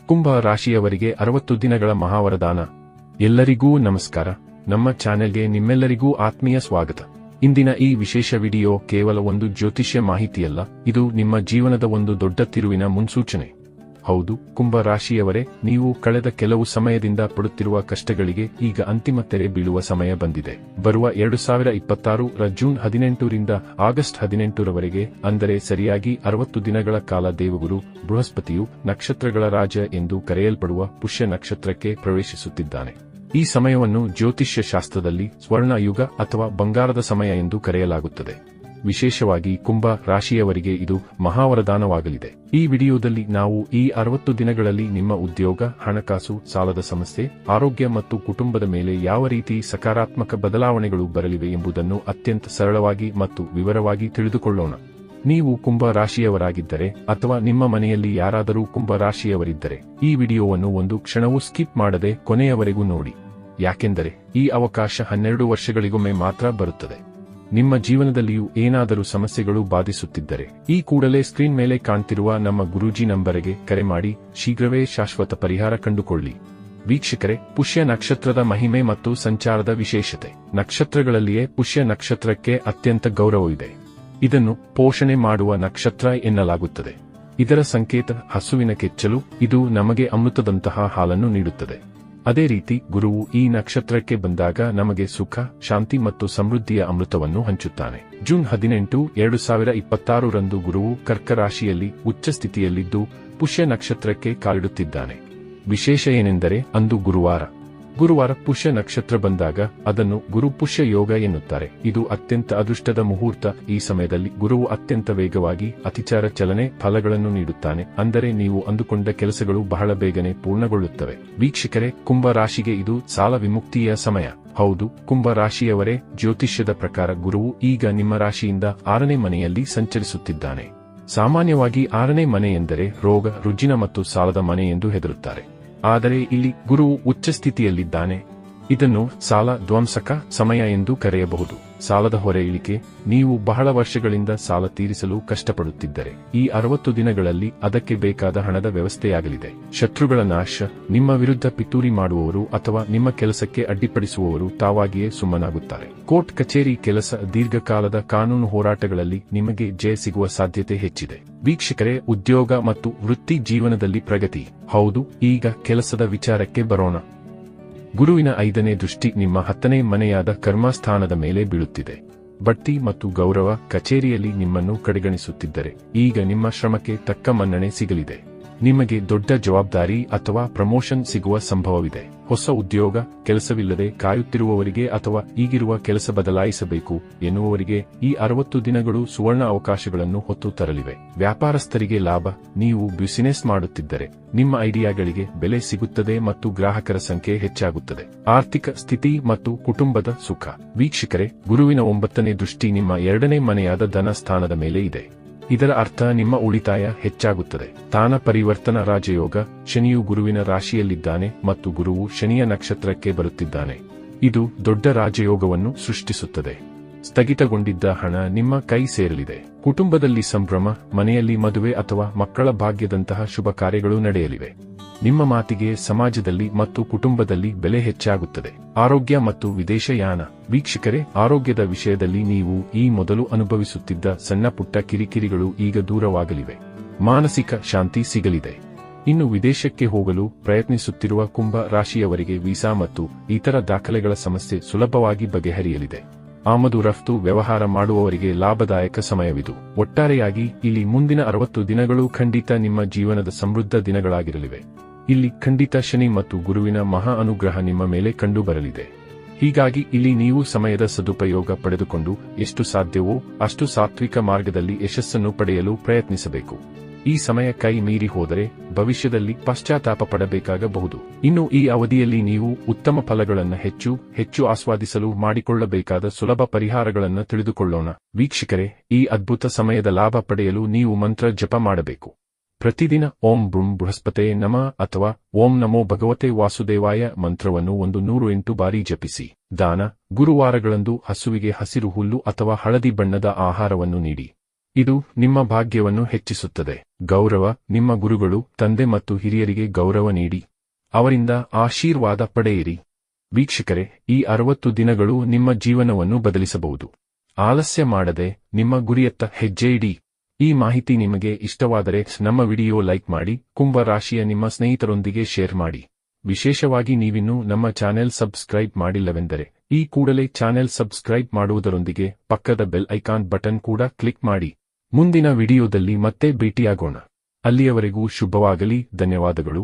ಕುಂಭ ರಾಶಿಯವರಿಗೆ 60 ದಿನಗಳ ಮಹಾವರದಾನ. ಎಲ್ಲರಿಗೂ ನಮಸ್ಕಾರ. ನಮ್ಮ ಚಾನೆಲ್ಗೆ ನಿಮ್ಮೆಲ್ಲರಿಗೂ ಆತ್ಮೀಯ ಸ್ವಾಗತ. ಇಂದಿನ ಈ ವಿಶೇಷ ವಿಡಿಯೋ ಕೇವಲ ಒಂದು ಜ್ಯೋತಿಷ್ಯ ಮಾಹಿತಿಯಲ್ಲ, ಇದು ನಿಮ್ಮ ಜೀವನದ ಒಂದು ದೊಡ್ಡ ತಿರುವಿನ ಮುನ್ಸೂಚನೆ. ಹೌದು, ಕುಂಭ ರಾಶಿಯವರೇ, ನೀವು ಕಳೆದ ಕೆಲವು ಸಮಯದಿಂದ ಪಡುತ್ತಿರುವ ಕಷ್ಟಗಳಿಗೆ ಈಗ ಅಂತಿಮ ತೆರೆ ಬೀಳುವ ಸಮಯ ಬಂದಿದೆ. ಬರುವ 2026 ರ ಜೂನ್ 18 ರಿಂದ ಆಗಸ್ಟ್ 18 ರವರೆಗೆ, ಅಂದರೆ ಸರಿಯಾಗಿ 60 ದಿನಗಳ ಕಾಲ ದೇವಗುರು ಬೃಹಸ್ಪತಿಯು ನಕ್ಷತ್ರಗಳ ರಾಜ ಎಂದು ಕರೆಯಲ್ಪಡುವ ಪುಷ್ಯ ನಕ್ಷತ್ರಕ್ಕೆ ಪ್ರವೇಶಿಸುತ್ತಿದ್ದಾನೆ. ಈ ಸಮಯವನ್ನು ಜ್ಯೋತಿಷ್ಯ ಶಾಸ್ತ್ರದಲ್ಲಿ ಸ್ವರ್ಣ ಯುಗ ಅಥವಾ ಬಂಗಾರದ ಸಮಯ ಎಂದು ಕರೆಯಲಾಗುತ್ತದೆ. ವಿಶೇಷವಾಗಿ ಕುಂಭ ರಾಶಿಯವರಿಗೆ ಇದು ಮಹಾವರದಾನವಾಗಲಿದೆ. ಈ ವಿಡಿಯೋದಲ್ಲಿ ನಾವು ಈ 60 ದಿನಗಳಲ್ಲಿ ನಿಮ್ಮ ಉದ್ಯೋಗ, ಹಣಕಾಸು, ಸಾಲದ ಸಮಸ್ಯೆ, ಆರೋಗ್ಯ ಮತ್ತು ಕುಟುಂಬದ ಮೇಲೆ ಯಾವ ರೀತಿ ಸಕಾರಾತ್ಮಕ ಬದಲಾವಣೆಗಳು ಬರಲಿವೆ ಎಂಬುದನ್ನು ಅತ್ಯಂತ ಸರಳವಾಗಿ ಮತ್ತು ವಿವರವಾಗಿ ತಿಳಿದುಕೊಳ್ಳೋಣ. ನೀವು ಕುಂಭ ರಾಶಿಯವರಾಗಿದ್ದರೆ ಅಥವಾ ನಿಮ್ಮ ಮನೆಯಲ್ಲಿ ಯಾರಾದರೂ ಕುಂಭ ರಾಶಿಯವರಿದ್ದರೆ ಈ ವಿಡಿಯೋವನ್ನು ಒಂದು ಕ್ಷಣವೂ ಸ್ಕಿಪ್ ಮಾಡದೆ ಕೊನೆಯವರೆಗೂ ನೋಡಿ. ಯಾಕೆಂದರೆ ಈ ಅವಕಾಶ 12 ವರ್ಷಗಳಿಗೊಮ್ಮೆ ಮಾತ್ರ ಬರುತ್ತದೆ. ನಿಮ್ಮ ಜೀವನದಲ್ಲಿಯೂ ಏನಾದರೂ ಸಮಸ್ಯೆಗಳು ಬಾಧಿಸುತ್ತಿದ್ದರೆ ಈ ಕೂಡಲೇ ಸ್ಕ್ರೀನ್ ಮೇಲೆ ಕಾಣ್ತಿರುವ ನಮ್ಮ ಗುರೂಜಿ ನಂಬರಿಗೆ ಕರೆ ಮಾಡಿ ಶೀಘ್ರವೇ ಶಾಶ್ವತ ಪರಿಹಾರ ಕಂಡುಕೊಳ್ಳಿ. ವೀಕ್ಷಕರೇ, ಪುಷ್ಯ ನಕ್ಷತ್ರದ ಮಹಿಮೆ ಮತ್ತು ಸಂಚಾರದ ವಿಶೇಷತೆ. ನಕ್ಷತ್ರಗಳಲ್ಲಿಯೇ ಪುಷ್ಯ ನಕ್ಷತ್ರಕ್ಕೆ ಅತ್ಯಂತ ಗೌರವವಿದೆ. ಇದನ್ನು ಪೋಷಣೆ ಮಾಡುವ ನಕ್ಷತ್ರ ಎನ್ನಲಾಗುತ್ತದೆ. ಇದರ ಸಂಕೇತ ಹಸುವಿನ ಕೆಚ್ಚಲು. ಇದು ನಮಗೆ ಅಮೃತದಂತಹ ಹಾಲನ್ನು ನೀಡುತ್ತದೆ. ಅದೇ ರೀತಿ ಗುರುವು ಈ ನಕ್ಷತ್ರಕ್ಕೆ ಬಂದಾಗ ನಮಗೆ ಸುಖ, ಶಾಂತಿ ಮತ್ತು ಸಮೃದ್ಧಿಯ ಅಮೃತವನ್ನು ಹಂಚುತ್ತಾನೆ. ಜೂನ್ 18, 2026 ರಂದು ಗುರುವು ಕರ್ಕ ರಾಶಿಯಲ್ಲಿ ಉಚ್ಚ ಸ್ಥಿತಿಯಲ್ಲಿದ್ದು ಪುಷ್ಯ ನಕ್ಷತ್ರಕ್ಕೆ ಕಾಲಿಡುತ್ತಿದ್ದಾನೆ. ವಿಶೇಷ ಏನೆಂದರೆ ಅಂದು ಗುರುವಾರ ಪುಷ್ಯ ನಕ್ಷತ್ರ ಬಂದಾಗ ಅದನ್ನು ಗುರು ಪುಷ್ಯ ಯೋಗ ಎನ್ನುತ್ತಾರೆ. ಇದು ಅತ್ಯಂತ ಅದೃಷ್ಟದ ಮುಹೂರ್ತ. ಈ ಸಮಯದಲ್ಲಿ ಗುರುವು ಅತ್ಯಂತ ವೇಗವಾಗಿ ಅತಿಚಾರ ಚಲನೆ ಫಲಗಳನ್ನು ನೀಡುತ್ತಾನೆ. ಅಂದರೆ ನೀವು ಅಂದುಕೊಂಡ ಕೆಲಸಗಳು ಬಹಳ ಬೇಗನೆ ಪೂರ್ಣಗೊಳ್ಳುತ್ತವೆ. ವೀಕ್ಷಕರೇ, ಕುಂಭ ರಾಶಿಗೆ ಇದು ಸಾಲ ವಿಮುಕ್ತಿಯ ಸಮಯ. ಹೌದು, ಕುಂಭ ರಾಶಿಯವರೇ, ಜ್ಯೋತಿಷ್ಯದ ಪ್ರಕಾರ ಗುರುವು ಈಗ ನಿಮ್ಮ ರಾಶಿಯಿಂದ 6ನೇ ಮನೆಯಲ್ಲಿ ಸಂಚರಿಸುತ್ತಿದ್ದಾನೆ. ಸಾಮಾನ್ಯವಾಗಿ 6ನೇ ಮನೆ ಎಂದರೆ ರೋಗ, ರುಜಿನ ಮತ್ತು ಸಾಲದ ಮನೆ ಎಂದು ಹೆದರುತ್ತಾರೆ. ಆದರೆ ಇಲ್ಲಿ ಗುರುವು ಉಚ್ಚ ಸ್ಥಿತಿಯಲ್ಲಿದ್ದಾನೆ. ಇದನ್ನು ಸಾಲ ಧ್ವಂಸಕ ಸಮಯ ಎಂದು ಕರೆಯಬಹುದು. ಸಾಲದ ಹೊರೆ ಇಳಿಕೆ. ನೀವು ಬಹಳ ವರ್ಷಗಳಿಂದ ಸಾಲ ತೀರಿಸಲು ಕಷ್ಟಪಡುತ್ತಿದ್ದರೆ ಈ 60 ದಿನಗಳಲ್ಲಿ ಅದಕ್ಕೆ ಬೇಕಾದ ಹಣದ ವ್ಯವಸ್ಥೆಯಾಗಲಿದೆ. ಶತ್ರುಗಳ ನಾಶ. ನಿಮ್ಮ ವಿರುದ್ಧ ಪಿತೂರಿ ಮಾಡುವವರು ಅಥವಾ ನಿಮ್ಮ ಕೆಲಸಕ್ಕೆ ಅಡ್ಡಿಪಡಿಸುವವರು ತಾವಾಗಿಯೇ ಸುಮ್ಮನಾಗುತ್ತಾರೆ. ಕೋರ್ಟ್ ಕಚೇರಿ ಕೆಲಸ, ದೀರ್ಘಕಾಲದ ಕಾನೂನು ಹೋರಾಟಗಳಲ್ಲಿ ನಿಮಗೆ ಜಯ ಸಿಗುವ ಸಾಧ್ಯತೆ ಹೆಚ್ಚಿದೆ. ವೀಕ್ಷಕರೇ, ಉದ್ಯೋಗ ಮತ್ತು ವೃತ್ತಿ ಜೀವನದಲ್ಲಿ ಪ್ರಗತಿ. ಹೌದು, ಈಗ ಕೆಲಸದ ವಿಚಾರಕ್ಕೆ ಬರೋಣ. ಗುರುವಿನ 5ನೇ ದೃಷ್ಟಿ ನಿಮ್ಮ 10ನೇ ಮನೆಯಾದ ಕರ್ಮಸ್ಥಾನದ ಮೇಲೆ ಬೀಳುತ್ತಿದೆ. ಬಡ್ತಿ ಮತ್ತು ಗೌರವ. ಕಚೇರಿಯಲ್ಲಿ ನಿಮ್ಮನ್ನು ಕಡೆಗಣಿಸುತ್ತಿದ್ದರೆ ಈಗ ನಿಮ್ಮ ಶ್ರಮಕ್ಕೆ ತಕ್ಕ ಮನ್ನಣೆ ಸಿಗಲಿದೆ. ನಿಮಗೆ ದೊಡ್ಡ ಜವಾಬ್ದಾರಿ ಅಥವಾ ಪ್ರಮೋಷನ್ ಸಿಗುವ ಸಂಭವವಿದೆ. ಹೊಸ ಉದ್ಯೋಗ. ಕೆಲಸವಿಲ್ಲದೆ ಕಾಯುತ್ತಿರುವವರಿಗೆ ಅಥವಾ ಈಗಿರುವ ಕೆಲಸ ಬದಲಾಯಿಸಬೇಕು ಎನ್ನುವವರಿಗೆ ಈ 60 ದಿನಗಳು ಸುವರ್ಣ ಅವಕಾಶಗಳನ್ನು ಹೊತ್ತು ತರಲಿವೆ. ವ್ಯಾಪಾರಸ್ಥರಿಗೆ ಲಾಭ. ನೀವು ಬಿಸಿನೆಸ್ ಮಾಡುತ್ತಿದ್ದರೆ ನಿಮ್ಮ ಐಡಿಯಾಗಳಿಗೆ ಬೆಲೆ ಸಿಗುತ್ತದೆ ಮತ್ತು ಗ್ರಾಹಕರ ಸಂಖ್ಯೆ ಹೆಚ್ಚಾಗುತ್ತದೆ. ಆರ್ಥಿಕ ಸ್ಥಿತಿ ಮತ್ತು ಕುಟುಂಬದ ಸುಖ. ವೀಕ್ಷಕರೇ, ಗುರುವಿನ 9ನೇ ದೃಷ್ಟಿ ನಿಮ್ಮ 2ನೇ ಮನೆಯಾದ ಧನ ಸ್ಥಾನದ ಮೇಲೆ ಇದೆ. ಇದರ ಅರ್ಥ ನಿಮ್ಮ ಉಳಿತಾಯ ಹೆಚ್ಚಾಗುತ್ತದೆ. ತಾನ ಪರಿವರ್ತನ ರಾಜಯೋಗ. ಶನಿಯು ಗುರುವಿನ ರಾಶಿಯಲ್ಲಿದ್ದಾನೆ ಮತ್ತು ಗುರುವು ಶನಿಯ ನಕ್ಷತ್ರಕ್ಕೆ ಬರುತ್ತಿದ್ದಾನೆ. ಇದು ದೊಡ್ಡ ರಾಜಯೋಗವನ್ನು ಸೃಷ್ಟಿಸುತ್ತದೆ. ಸ್ಥಗಿತಗೊಂಡಿದ್ದ ಹಣ ನಿಮ್ಮ ಕೈ ಸೇರಲಿದೆ. ಕುಟುಂಬದಲ್ಲಿ ಸಂಭ್ರಮ. ಮನೆಯಲ್ಲಿ ಮದುವೆ ಅಥವಾ ಮಕ್ಕಳ ಭಾಗ್ಯದಂತಹ ಶುಭ ಕಾರ್ಯಗಳು ನಡೆಯಲಿವೆ. ನಿಮ್ಮ ಮಾತಿಗೆ ಸಮಾಜದಲ್ಲಿ ಮತ್ತು ಕುಟುಂಬದಲ್ಲಿ ಬೆಲೆ ಹೆಚ್ಚಾಗುತ್ತದೆ. ಆರೋಗ್ಯ ಮತ್ತು ವಿದೇಶಯಾನ. ವೀಕ್ಷಕರೇ, ಆರೋಗ್ಯದ ವಿಷಯದಲ್ಲಿ ನೀವು ಈ ಮೊದಲು ಅನುಭವಿಸುತ್ತಿದ್ದ ಸಣ್ಣ ಪುಟ್ಟ ಕಿರಿಕಿರಿಗಳು ಈಗ ದೂರವಾಗಲಿವೆ. ಮಾನಸಿಕ ಶಾಂತಿ ಸಿಗಲಿದೆ. ಇನ್ನು ವಿದೇಶಕ್ಕೆ ಹೋಗಲು ಪ್ರಯತ್ನಿಸುತ್ತಿರುವ ಕುಂಭ ರಾಶಿಯವರಿಗೆ ವೀಸಾ ಮತ್ತು ಇತರ ದಾಖಲೆಗಳ ಸಮಸ್ಯೆ ಸುಲಭವಾಗಿ ಬಗೆಹರಿಯಲಿದೆ. ಆಮದು ರಫ್ತು ವ್ಯವಹಾರ ಮಾಡುವವರಿಗೆ ಲಾಭದಾಯಕ ಸಮಯವಿದು. ಒಟ್ಟಾರೆಯಾಗಿ ಇಲ್ಲಿ ಮುಂದಿನ 60 ದಿನಗಳು ಖಂಡಿತ ನಿಮ್ಮ ಜೀವನದ ಸಮೃದ್ಧ ದಿನಗಳಾಗಿರಲಿವೆ. ಇಲ್ಲಿ ಖಂಡಿತ ಶನಿ ಮತ್ತು ಗುರುವಿನ ಮಹಾ ಅನುಗ್ರಹ ನಿಮ್ಮ ಮೇಲೆ ಕಂಡುಬರಲಿದೆ. ಹೀಗಾಗಿ ಇಲ್ಲಿ ನೀವು ಸಮಯದ ಸದುಪಯೋಗ ಪಡೆದುಕೊಂಡು ಎಷ್ಟು ಸಾಧ್ಯವೋ ಅಷ್ಟು ಸಾತ್ವಿಕ ಮಾರ್ಗದಲ್ಲಿ ಯಶಸ್ಸನ್ನು ಪಡೆಯಲು ಪ್ರಯತ್ನಿಸಬೇಕು. ಈ ಸಮಯ ಕೈ ಮೀರಿ ಹೋದರೆ ಭವಿಷ್ಯದಲ್ಲಿ ಪಶ್ಚಾತ್ತಾಪ ಪಡಬೇಕಾಗಬಹುದು. ಇನ್ನು ಈ ಅವಧಿಯಲ್ಲಿ ನೀವು ಉತ್ತಮ ಫಲಗಳನ್ನು ಹೆಚ್ಚು ಆಸ್ವಾದಿಸಲು ಮಾಡಿಕೊಳ್ಳಬೇಕಾದ ಸುಲಭ ಪರಿಹಾರಗಳನ್ನು ತಿಳಿದುಕೊಳ್ಳೋಣ. ವೀಕ್ಷಕರೇ, ಈ ಅದ್ಭುತ ಸಮಯದ ಲಾಭ ಪಡೆಯಲು ನೀವು ಮಂತ್ರ ಜಪ ಮಾಡಬೇಕು. ಪ್ರತಿದಿನ ಓಂ ಬೃಂ ಬೃಹಸ್ಪತೆ ನಮಃ ಅಥವಾ ಓಂ ನಮೋ ಭಗವತೆ ವಾಸುದೇವಾಯ ಮಂತ್ರವನ್ನು 108 ಬಾರಿ ಜಪಿಸಿ. ದಾನ. ಗುರುವಾರಗಳಂದು ಹಸುವಿಗೆ ಹಸಿರು ಹುಲ್ಲು ಅಥವಾ ಹಳದಿ ಬಣ್ಣದ ಆಹಾರವನ್ನು ನೀಡಿ. ಇದು ನಿಮ್ಮ ಭಾಗ್ಯವನ್ನು ಹೆಚ್ಚಿಸುತ್ತದೆ. ಗೌರವ. ನಿಮ್ಮ ಗುರುಗಳು, ತಂದೆ ಮತ್ತು ಹಿರಿಯರಿಗೆ ಗೌರವ ನೀಡಿ ಅವರಿಂದ ಆಶೀರ್ವಾದ ಪಡೆಯಿರಿ. ವೀಕ್ಷಕರೇ, ಈ 60 ದಿನಗಳು ನಿಮ್ಮ ಜೀವನವನ್ನು ಬದಲಿಸಬಹುದು. ಆಲಸ್ಯ ಮಾಡದೆ ನಿಮ್ಮ ಗುರಿಯತ್ತ ಹೆಜ್ಜೆ ಇಡಿ. ಈ ಮಾಹಿತಿ ನಿಮಗೆ ಇಷ್ಟವಾದರೆ ನಮ್ಮ ವಿಡಿಯೋ ಲೈಕ್ ಮಾಡಿ, ಕುಂಭ ರಾಶಿಯ ನಿಮ್ಮ ಸ್ನೇಹಿತರೊಂದಿಗೆ ಶೇರ್ ಮಾಡಿ. ವಿಶೇಷವಾಗಿ ನೀವಿನ್ನೂ ನಮ್ಮ ಚಾನೆಲ್ ಸಬ್ಸ್ಕ್ರೈಬ್ ಮಾಡಿಲ್ಲವೆಂದರೆ ಈ ಕೂಡಲೇ ಚಾನೆಲ್ ಸಬ್ಸ್ಕ್ರೈಬ್ ಮಾಡುವುದರೊಂದಿಗೆ ಪಕ್ಕದ ಬೆಲ್ ಐಕಾನ್ ಬಟನ್ ಕೂಡ ಕ್ಲಿಕ್ ಮಾಡಿ. ಮುಂದಿನ ವಿಡಿಯೋದಲ್ಲಿ ಮತ್ತೆ ಭೇಟಿಯಾಗೋಣ. ಅಲ್ಲಿಯವರೆಗೂ ಶುಭವಾಗಲಿ. ಧನ್ಯವಾದಗಳು.